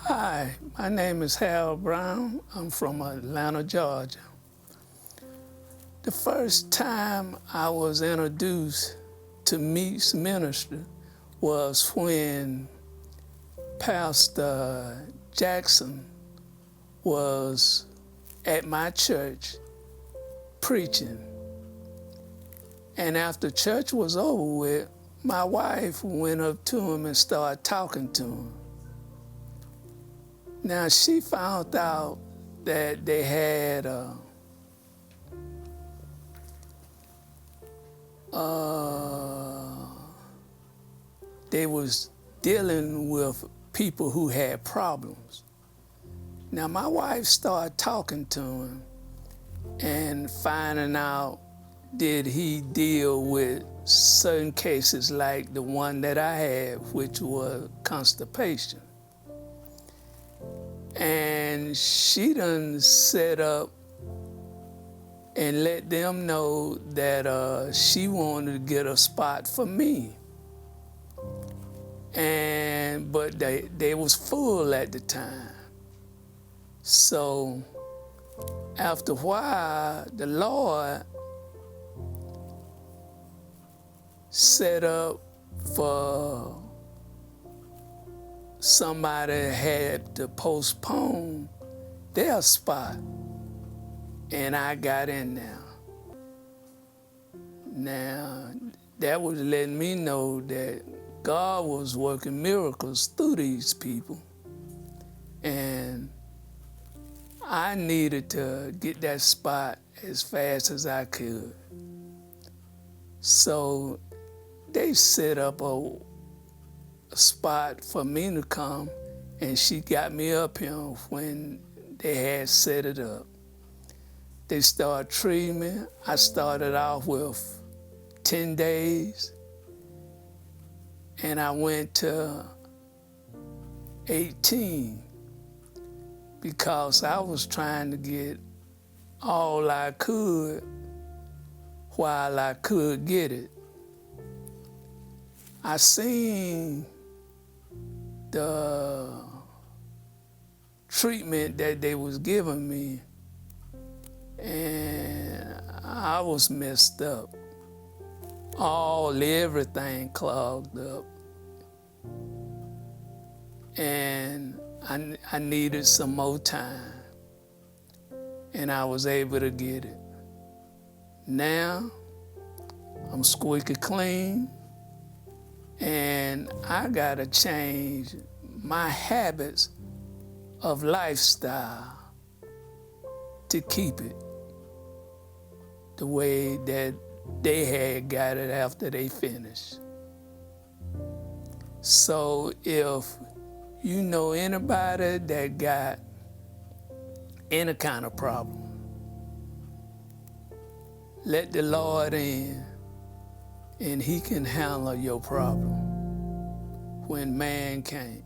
Hi, my name is Harold Brown. I'm from Atlanta, Georgia. The first time I was introduced to M.E.E.T's ministry was when Pastor Jackson was at my church preaching. And after church was over with, my wife went up to him and started talking to him. Now, she found out that they had they was dealing with people who had problems. Now, my wife started talking to him and finding out, did he deal with certain cases like the one that I had, which was constipation. And she done set up and let them know that she wanted to get a spot for me. But they was full at the time. So after a while, the Lord set up for somebody had to postpone their spot, and I got in there. Now, that was letting me know that God was working miracles through these people, and I needed to get that spot as fast as I could. So they set up a spot for me to come, and she got me up here when they had set it up. They started treating me. I started off with 10 days, and I went to 18 because I was trying to get all I could while I could get it. I seen the treatment that they was giving me, and I was messed up. Everything clogged up. And I needed some more time, and I was able to get it. Now, I'm squeaky clean, and I gotta change my habits of lifestyle to keep it the way that they had got it after they finished. So if you know anybody that got any kind of problem, let the Lord in, and he can handle your problem when man can't.